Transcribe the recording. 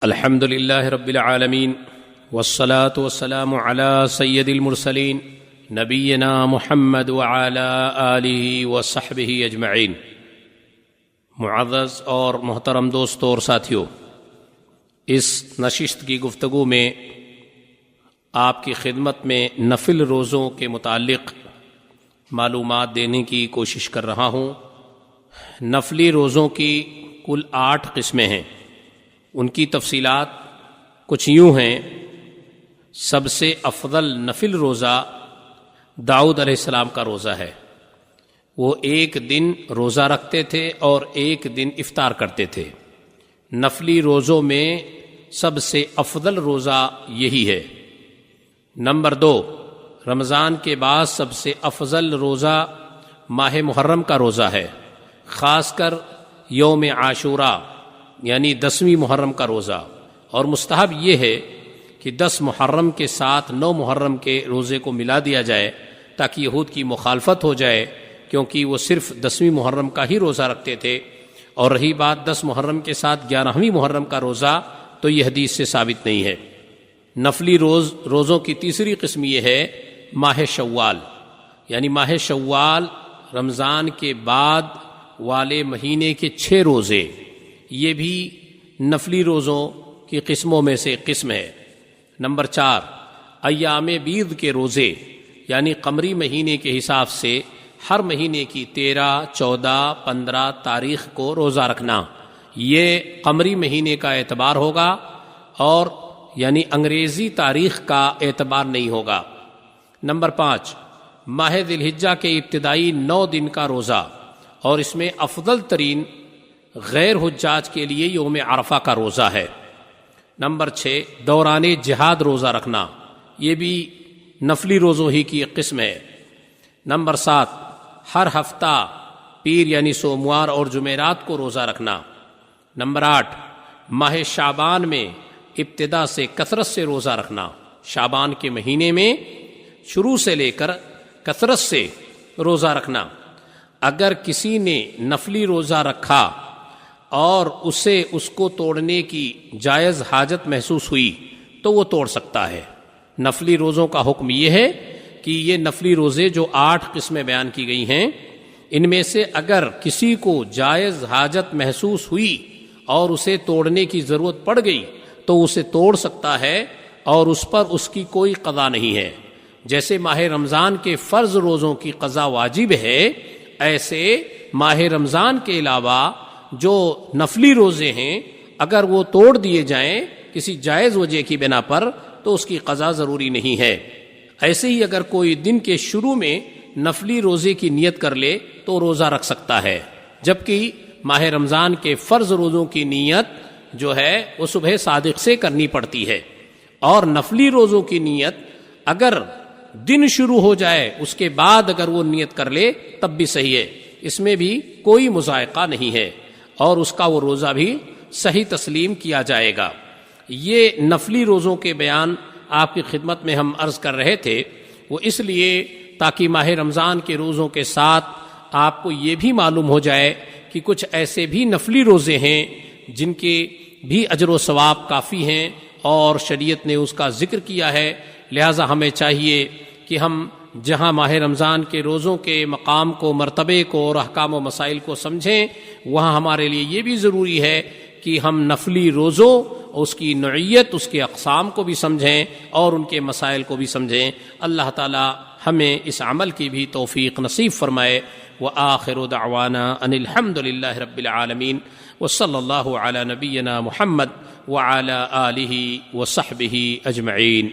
الحمد للہ رب العالمین والصلاة والسلام علی سید المرسلین نبینا محمد وعلی آلہ وصحبہ اجمعین۔ معزز اور محترم دوستوں اور ساتھیوں، اس نشست کی گفتگو میں آپ کی خدمت میں نفل روزوں کے متعلق معلومات دینے کی کوشش کر رہا ہوں۔ نفلی روزوں کی کل 8 قسمیں ہیں۔ ان کی تفصیلات کچھ یوں ہیں۔ سب سے افضل نفل روزہ داؤد علیہ السلام کا روزہ ہے۔ وہ 1 دن روزہ رکھتے تھے اور 1 دن افطار کرتے تھے۔ نفلی روزوں میں سب سے افضل روزہ یہی ہے۔ نمبر 2، رمضان کے بعد سب سے افضل روزہ ماہ محرم کا روزہ ہے، خاص کر یوم عاشوراء یعنی 10ویں محرم کا روزہ۔ اور مستحب یہ ہے کہ 10 محرم کے ساتھ 9 محرم کے روزے کو ملا دیا جائے تاکہ یہود کی مخالفت ہو جائے، کیونکہ وہ صرف 10ویں محرم کا ہی روزہ رکھتے تھے۔ اور رہی بات 10 محرم کے ساتھ 11ویں محرم کا روزہ، تو یہ حدیث سے ثابت نہیں ہے۔ نفلی روزوں کی تیسری قسم یہ ہے ماہ شوال، یعنی ماہ شوال رمضان کے بعد والے مہینے کے 6 روزے، یہ بھی نفلی روزوں کی قسموں میں سے قسم ہے۔ نمبر 4، ایام بیض کے روزے، یعنی قمری مہینے کے حساب سے ہر مہینے کی 13، 14، 15 تاریخ کو روزہ رکھنا، یہ قمری مہینے کا اعتبار ہوگا اور یعنی انگریزی تاریخ کا اعتبار نہیں ہوگا۔ نمبر 5، ماہ ذی الحجہ کے ابتدائی 9 دن کا روزہ، اور اس میں افضل ترین غیر حجاج کے لیے یوم عرفہ کا روزہ ہے۔ نمبر 6، دوران جہاد روزہ رکھنا، یہ بھی نفلی روزوں ہی کی ایک قسم ہے۔ نمبر 7، ہر ہفتہ پیر یعنی سوموار اور جمعرات کو روزہ رکھنا۔ نمبر 8، ماہ شعبان میں ابتدا سے کثرت سے روزہ رکھنا، شعبان کے مہینے میں شروع سے لے کر کثرت سے روزہ رکھنا۔ اگر کسی نے نفلی روزہ رکھا اور اس کو توڑنے کی جائز حاجت محسوس ہوئی تو وہ توڑ سکتا ہے۔ نفلی روزوں کا حکم یہ ہے کہ یہ نفلی روزے جو 8 قسمیں بیان کی گئی ہیں، ان میں سے اگر کسی کو جائز حاجت محسوس ہوئی اور اسے توڑنے کی ضرورت پڑ گئی تو اسے توڑ سکتا ہے اور اس پر اس کی کوئی قضا نہیں ہے۔ جیسے ماہ رمضان کے فرض روزوں کی قضا واجب ہے، ایسے ماہ رمضان کے علاوہ جو نفلی روزے ہیں اگر وہ توڑ دیے جائیں کسی جائز وجہ کی بنا پر تو اس کی قضا ضروری نہیں ہے۔ ایسے ہی اگر کوئی دن کے شروع میں نفلی روزے کی نیت کر لے تو روزہ رکھ سکتا ہے، جبکہ ماہ رمضان کے فرض روزوں کی نیت جو ہے وہ صبح صادق سے کرنی پڑتی ہے۔ اور نفلی روزوں کی نیت اگر دن شروع ہو جائے اس کے بعد اگر وہ نیت کر لے تب بھی صحیح ہے، اس میں بھی کوئی مضائقہ نہیں ہے اور اس کا وہ روزہ بھی صحیح تسلیم کیا جائے گا۔ یہ نفلی روزوں کے بیان آپ کی خدمت میں ہم عرض کر رہے تھے، وہ اس لیے تاکہ ماہ رمضان کے روزوں کے ساتھ آپ کو یہ بھی معلوم ہو جائے کہ کچھ ایسے بھی نفلی روزے ہیں جن کے بھی اجر و ثواب کافی ہیں اور شریعت نے اس کا ذکر کیا ہے۔ لہٰذا ہمیں چاہیے کہ ہم جہاں ماہ رمضان کے روزوں کے مقام کو، مرتبے کو اور احکام و مسائل کو سمجھیں، وہاں ہمارے لیے یہ بھی ضروری ہے کہ ہم نفلی روزوں، اس کی نوعیت، اس کے اقسام کو بھی سمجھیں اور ان کے مسائل کو بھی سمجھیں۔ اللہ تعالی ہمیں اس عمل کی بھی توفیق نصیب فرمائے۔ وآخر دعوانا ان الحمد للہ رب العالمین، وصلی اللہ علی نبینا محمد وعلی آلہ وصحبہ اجمعین۔